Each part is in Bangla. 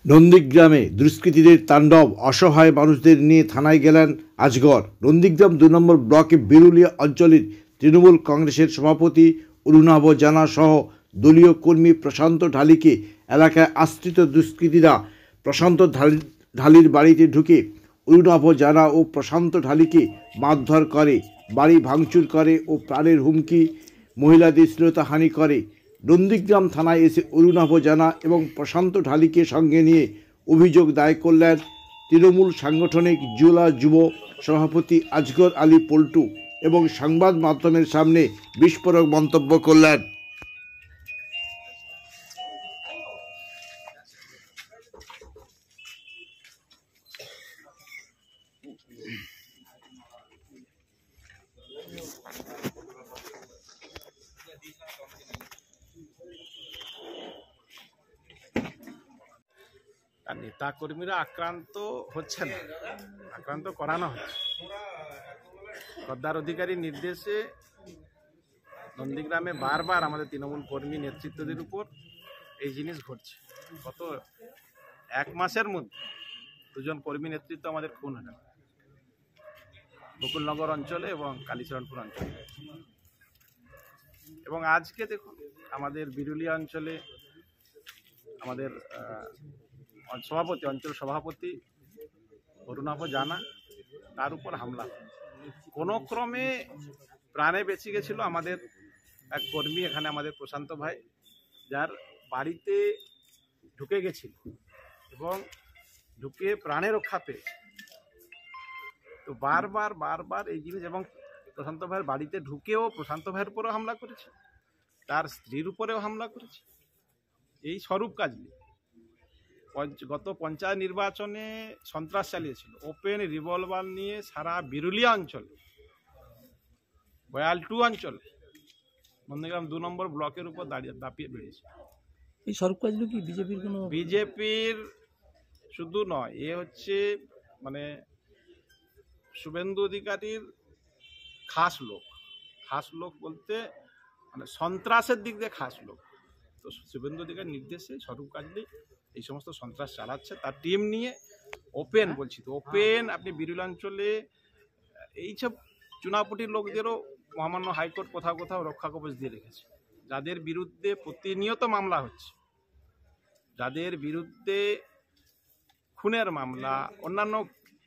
নন্দীগ্রামে দুষ্কৃতীদের তাণ্ডব, অসহায় মানুষদের নিয়ে থানায় গেলেন আজগর। নন্দীগ্রাম ২ নম্বর ব্লকে বিরুলিয়া অঞ্চলের তৃণমূল কংগ্রেসের সভাপতি অরুণাভ জানা সহ দলীয় কর্মী প্রশান্ত ঢালিকে এলাকায় আশ্রিত দুষ্কৃতীরা প্রশান্ত ঢালির বাড়িতে ঢুকে অরুণাভ জানা ও প্রশান্ত ঢালিকে মারধর করে, বাড়ি ভাঙচুর করে ও প্রাণের হুমকি, মহিলাদের শ্লীলতাহানি করে। নন্দীগ্রাম থানায় এসে অরুণাভ জানা এবং প্রশান্ত ঢালিকে সঙ্গে নিয়ে অভিযোগ দায়ের করলেন তৃণমূল সাংগঠনিক জেলা যুব সভাপতি আজগর আলী পল্টু এবং সংবাদ মাধ্যমের সামনে বিস্ফোরক মন্তব্য করলেন। নেতা কর্মীরা আক্রান্ত হচ্ছে না, আক্রান্ত করানো হচ্ছে। গদ্দার অধিকারীর নির্দেশে নন্দীগ্রামে বারবার আমাদের তৃণমূল কর্মী নেতৃত্বদের উপর এই জিনিস ঘটছে। গত 1 মাসের মধ্যে 2 জন কর্মী নেতৃত্ব আমাদের খুন হলেন বকুলনগর অঞ্চলে এবং কালীচরণপুর অঞ্চলে। এবং আজকে দেখুন আমাদের বিরুলিয়া অঞ্চলে আমাদের সভাপতি, অঞ্চল সভাপতি অরুণাভ জানা, তার উপর হামলা। কোনো ক্রমে প্রাণে বেঁচে গেছিল আমাদের এক কর্মী, এখানে আমাদের প্রশান্ত ভাই, যার বাড়িতে ঢুকে গেছিল এবং ঢুকে প্রাণে রক্ষা পেয়েছে। তো বারবার এই জিনিস, এবং প্রশান্ত ভাইয়ের বাড়িতে ঢুকেও প্রশান্ত ভাইয়ের উপরেও হামলা করেছে, তার স্ত্রীর উপরেও হামলা করেছে। এই স্বরূপ কাজলি গত পঞ্চায়েত নির্বাচনে সন্ত্রাস চালিয়েছিল, ওপেন রিভলভার নিয়ে সারা বিরুলিয়া অঞ্চলে, বয়াল 2 অঞ্চলে, নন্দীগ্রাম 2 নম্বর ব্লকের উপর দাপিয়ে বেরিয়েছে। এই স্বরূপ কাজলি কি বিজেপির শুধু নয়, এ হচ্ছে মানে শুভেন্দু অধিকারীর খাস লোক বলতে মানে সন্ত্রাসের দিক দিয়ে খাস লোক। তো শুভেন্দু অধিকারীর নির্দেশে স্বরূপ কাজলি এই সমস্ত সন্ত্রাস চালাচ্ছে, তার টিম নিয়ে ওপেন, বলছি তো ওপেন। আপনি বিরুলিয়া অঞ্চলে এইসব চুনাপুটির লোকদেরও মহামান্য হাইকোর্ট কোথাও রক্ষা কবচ দিয়ে রেখেছে, যাদের বিরুদ্ধে প্রতিনিয়ত মামলা হচ্ছে, যাদের বিরুদ্ধে খুনের মামলা, অন্যান্য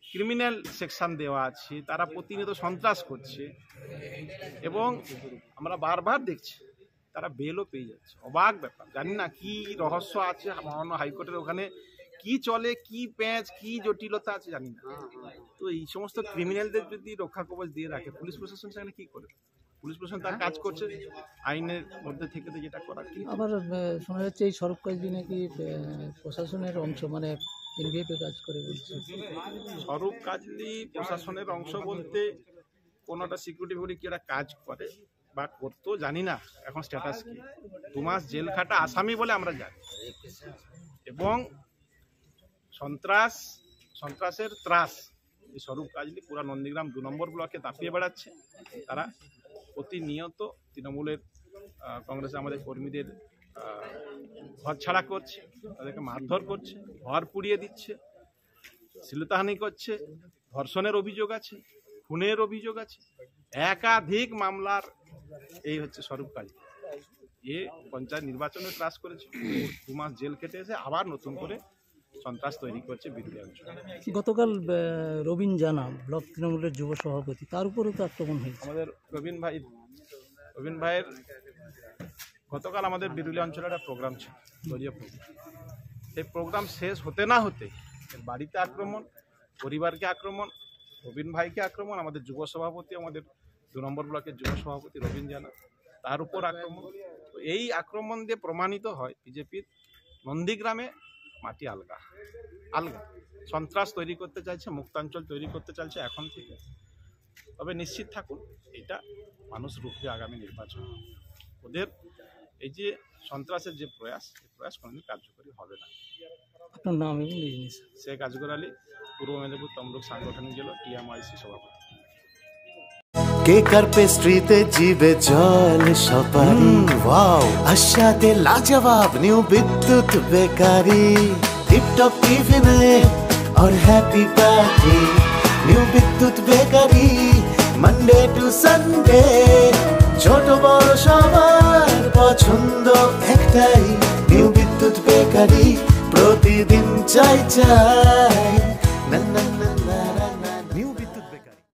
ক্রিমিনাল সেকশন দেওয়া আছে, তারা প্রতিনিয়ত সন্ত্রাস করছে। এবং আমরা বারবার দেখছি তারা বেলও পেয়ে যাচ্ছে। অবাক ব্যাপার, জানি না কি রহস্য আছে মহামান্য হাইকোর্টের ওখানে, কি চলে, কি প্যাঁচ, কি জটিলতা আছে জানি না। তো এই সমস্ত ক্রিমিনালদের যদি রক্ষা কবচ দিয়ে রাখে, পুলিশ প্রশাসন সেখানে কি করে? পুলিশ প্রশাসন তার কাজ করছে আইনের মধ্যে থেকে, তো যেটা করা। আবার শোনা যাচ্ছে এই স্বরূপ কাজলি নাকি প্রশাসনের অংশ, মানে এনভিএফে কাজ করে বলছে। স্বরূপ কাজলি প্রশাসনের অংশ বলতে কোনোটা সিকিউরিটি কি একটা কাজ করে বা করতো জানি না, এখন স্ট্যাটাস কি। 2 মাস জেল খাটা আসামি বলে আমরা জানি। এবং সন্ত্রাসের ত্রাস এই স্বরূপ কাজলি পুরা নন্দীগ্রাম 2 নম্বর ব্লকে দাপিয়ে বেড়াচ্ছে। তারা প্রতিনিয়ত তৃণমূলের কংগ্রেসে আমাদের কর্মীদের ঘর ছাড়া করছে, তাদেরকে মারধর করছে, ঘর পুড়িয়ে দিচ্ছে, শ্লীলতাহানি করছে, ধর্ষণের অভিযোগ আছে, খুনের অভিযোগ আছে, একাধিক মামলার এই হচ্ছে স্বরূপ কাজলি। এ পঞ্চায়েত নির্বাচনে ত্রাস করেছে, 2 মাস জেল কেটে এসে আবার নতুন করে সন্ত্রাস তৈরি করছে বিরুলিয়া অঞ্চলে। গতকাল রবীন জানা, ব্লক তৃণমূলের যুব সভাপতি, তার উপরেও তো আক্রমণ হয়েছে। আমাদের রবীন ভাইয়ের গতকাল আমাদের বিরুলিয়া অঞ্চলে একটা প্রোগ্রাম ছিল, দলীয় প্রোগ্রাম। এই প্রোগ্রাম শেষ হতে না হতে বাড়িতে আক্রমণ, পরিবারকে আক্রমণ, রবীন ভাইকে আক্রমণ, আমাদের যুব সভাপতি, আমাদের 2 নম্বর ব্লকের যুব সভাপতি রবীন জানা, তার উপর আক্রমণ। তো এই আক্রমণ দিয়ে প্রমাণিত হয় বিজেপির নন্দীগ্রামে মাটি আলগা সন্ত্রাস তৈরি করতে চাইছে, মুক্তাঞ্চল তৈরি করতে চাইছে এখন থেকে। তবে নিশ্চিত থাকুন, এটা মানুষ রুখবে আগামী নির্বাচন। ওদের এই যে সন্ত্রাসের যে প্রয়াস, এই প্রয়াস কোনোদিন কার্যকরী হবে না। আপনার নাম? শেখ আজগর আলী, পূর্ব মেদিনীপুর তমলুক সাংগঠনিক জেলা টিএমআইসি সভাপতি। কেকার পেস্ট্রিতে জিবে জল সপারি, ওয়াও আশাতে লাজবাব নিউ বিদ্যুৎ বেকারি। टिकटॉक टिफिने और हैप्पी पार्टी নিউ বিদ্যুৎ বেকারি মানডে টু সানডে ছোট বড় সবার পছন্দ একটাই নিউ বিদ্যুৎ বেকারি প্রতিদিন চাই চাই না না না